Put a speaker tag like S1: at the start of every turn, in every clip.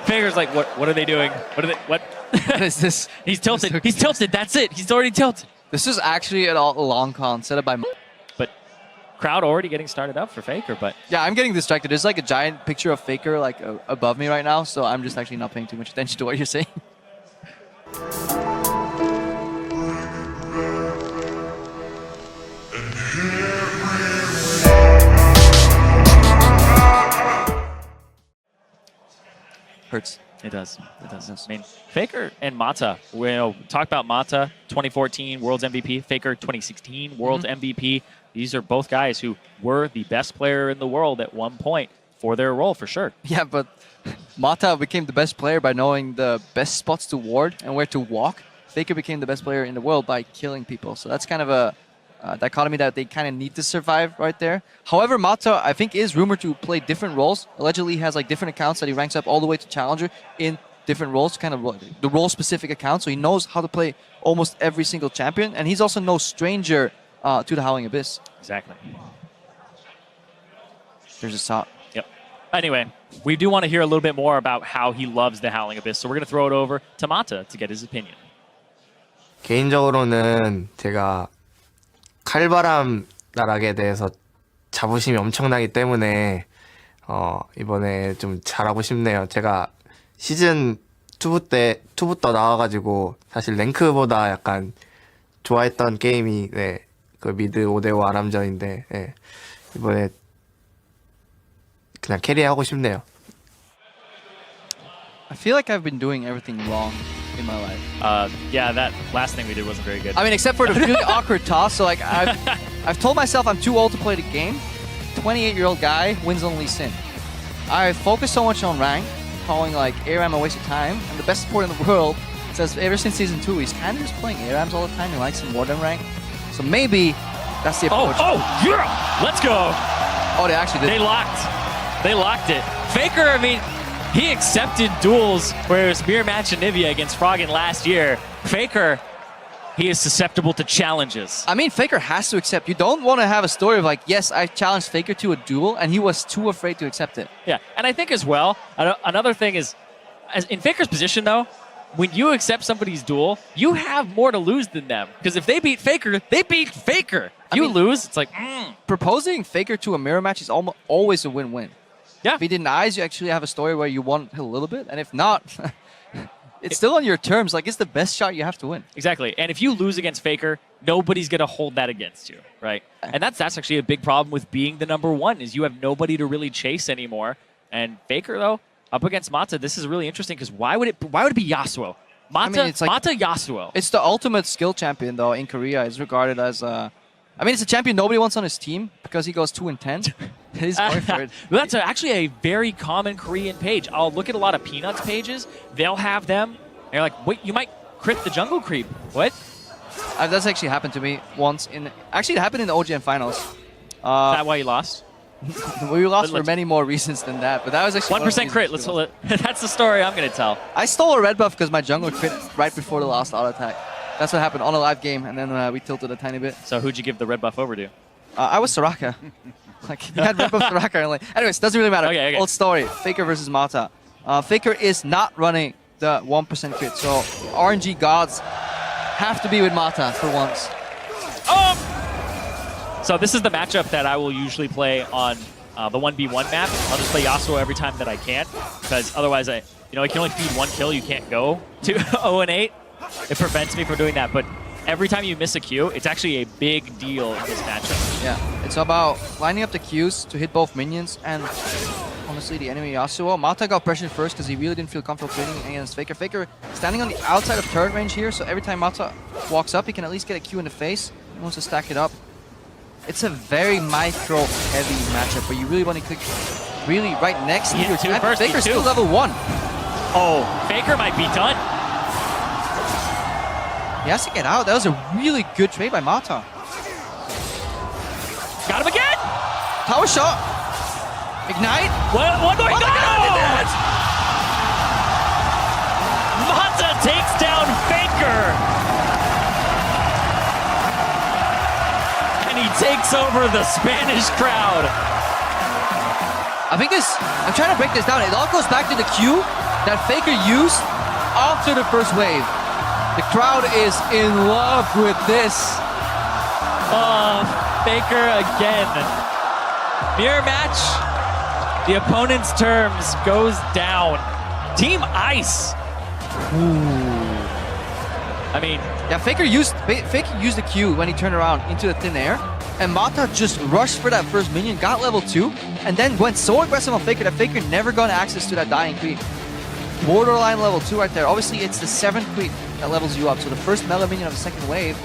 S1: Faker's like, what are they doing? What?
S2: What is this?
S1: He's tilted. He's tilted. That's it. He's already tilted.
S2: This is actually a long con set up by...
S1: But crowd already getting started up for Faker, but...
S2: Yeah, I'm getting distracted. There's like a giant picture of Faker like above me right now, so I'm just actually not paying too much attention to what you're saying. Hurts.
S1: It does. It does. I mean, Faker and Mata. We'll talk about Mata, 2014 World's MVP. Faker, 2016 World's MVP. These are both guys who were the best player in the world at one point for their role, for sure.
S2: Yeah, but Mata became the best player by knowing the best spots to ward and where to walk. Faker became the best player in the world by killing people. So that's kind of a dichotomy that they kind of need to survive right there. However, Mata, I think, is rumored to play different roles. Allegedly, he has like different accounts that he ranks up all the way to Challenger in different roles, kind of the role-specific accounts. So he knows how to play almost every single champion. And he's also no stranger to the Howling Abyss.
S1: Exactly.
S2: There's a shot.
S1: Yep. Anyway, we do want to hear a little bit more about how he loves the Howling Abyss. So we're going to throw it over to Mata to get his opinion.
S3: 개인적으로는 제가 칼바람 나락에 대해서 자부심이 엄청나기 때문에 이번에 좀 잘하고 싶네요. 제가 시즌 2부터 나와가지고 사실 랭크보다 약간 좋아했던 게임이 그 미드 5대5 아람전인데 이번에 그냥 캐리하고 싶네요.
S2: I feel like I've been doing everything wrong in my life.
S1: Yeah, that last thing we did wasn't very good.
S2: I mean, except for the really awkward toss. So like, I've told myself I'm too old to play the game. 28-year-old guy wins only sin. I focus so much on rank, calling like ARAM a waste of time. And the best support in the world says ever since season 2, he's kind of just playing ARAMs all the time. He likes him more than rank. So maybe that's the approach.
S1: Oh, yeah! Let's go!
S2: Oh, they actually did.
S1: They locked it. Faker, I mean, he accepted duels where it was mirror match and Nivea against Froggen last year. Faker, he is susceptible to challenges.
S2: I mean, Faker has to accept. You don't want to have a story of like, yes, I challenged Faker to a duel, and he was too afraid to accept it.
S1: Yeah, and I think as well, another thing is, in Faker's position though, when you accept somebody's duel, you have more to lose than them. Because if they beat Faker, they beat Faker. If you lose, it's like,
S2: Proposing Faker to a mirror match is always a win-win.
S1: Yeah.
S2: If he denies, you actually have a story where you won a little bit, and if not, it's still on your terms. Like, it's the best shot you have to win.
S1: Exactly. And if you lose against Faker, nobody's going to hold that against you, right? And that's actually a big problem with being the #1, is you have nobody to really chase anymore. And Faker, though, up against Mata, this is really interesting, because why would it be Yasuo? Mata,
S2: it's like,
S1: Mata Yasuo.
S2: It's the ultimate skill champion, though, in Korea. It's regarded as I mean, it's a champion nobody wants on his team because he goes 2 and 10. He's going for it.
S1: That's actually a very common Korean page. I'll look at a lot of Peanuts pages. They'll have them. And you're like, wait, you might crit the jungle creep. What?
S2: That's actually happened to me once. Actually, it happened in the OGN finals.
S1: Is that why you lost?
S2: We lost for many more reasons than that, but that was actually
S1: 1% crit. Let's hold it. That's the story I'm going to tell.
S2: I stole a red buff because my jungler crit right before the last auto attack. That's what happened on a live game, and then we tilted a tiny bit.
S1: So who'd you give the red buff over to?
S2: I was Soraka. Like, he had red buff Soraka. And like, anyways, doesn't really matter.
S1: Okay.
S2: Old story. Faker versus Mata. Faker is not running the 1% crit, so RNG gods have to be with Mata for once.
S1: So this is the matchup that I will usually play on the 1v1 map. I'll just play Yasuo every time that I can, because otherwise I can only feed 1 kill. You can't go to 0-8. It prevents me from doing that. But every time you miss a Q, it's actually a big deal in this matchup.
S2: Yeah, it's about lining up the Qs to hit both minions and honestly the enemy Yasuo. Mata got pressured first because he really didn't feel comfortable trading against Faker. Faker standing on the outside of turret range here, so every time Mata walks up, he can at least get a Q in the face. He wants to stack it up. It's a very micro-heavy matchup, but you really want to click really right next to your team. Faker's still level 1.
S1: Oh, Faker might be done.
S2: He has to get out. That was a really good trade by Mata.
S1: Got him again!
S2: Tower shot. Ignite.
S1: One more.
S2: Oh,
S1: no! Mata takes down Faker. And he takes over the Spanish crowd.
S2: I think this, I'm trying to break this down. It all goes back to the Q that Faker used after the first wave. The crowd is in love with this.
S1: Oh, Faker again. Mirror match. The opponent's terms goes down. Team Ice. I mean,
S2: yeah, Faker used the Q when he turned around into the thin air, and Mata just rushed for that first minion, got level 2, and then went so aggressive on Faker that Faker never got access to that dying creep. Borderline level 2 right there. Obviously, it's the 7th creep that levels you up, so the first mega minion of the second wave.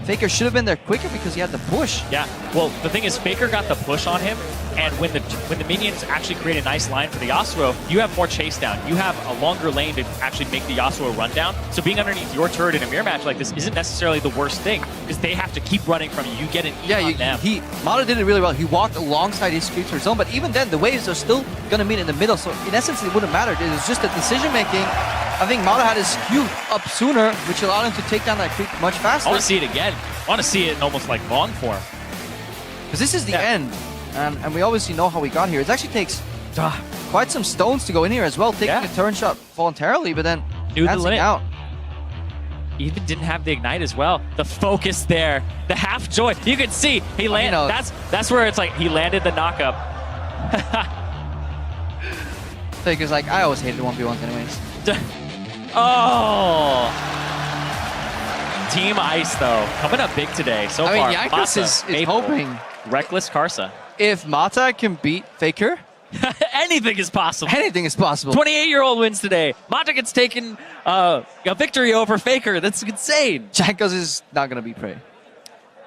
S2: Faker should have been there quicker because he had the push.
S1: yeah. Well, the thing is, Faker got the push on him, and when the minions actually create a nice line for the Yasuo, you have more chase down. You have a longer lane to actually make the Yasuo run down. So being underneath your turret in a mirror match like this isn't necessarily the worst thing, because they have to keep running from you. You get an E on them.
S2: Mata did it really well. He walked alongside his creeper zone, but even then, the waves are still going to meet in the middle. So in essence, it wouldn't matter. It was just the decision making. I think Mata had his Q up sooner, which allowed him to take down that creep much faster.
S1: I want to see it again. I want to see it in almost like long form.
S2: Because this is the end, and we obviously know how we got here. It actually takes quite some stones to go in here as well, taking a turn shot voluntarily, but then dancing out.
S1: Even didn't have the ignite as well. The focus there, the half joy. You can see he landed. That's where it's like he landed the knockup.
S2: Faker's like, I always hated 1v1s anyways.
S1: Oh. Team Ice, though, coming up big today so far.
S2: I mean, Yankees is hoping.
S1: Reckless Karsa.
S2: If Mata can beat Faker,
S1: anything is possible.
S2: Anything is possible.
S1: 28-year-old wins today. Mata gets taken a victory over Faker. That's insane.
S2: Jankos is not going to be Prey.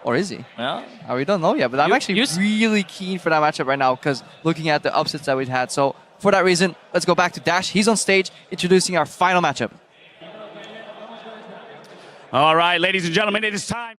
S2: Or is he?
S1: Well,
S2: we don't know yet, but I'm actually really keen for that matchup right now because looking at the upsets that we've had. So for that reason, let's go back to Dash. He's on stage introducing our final matchup.
S4: All right, ladies and gentlemen, it is time.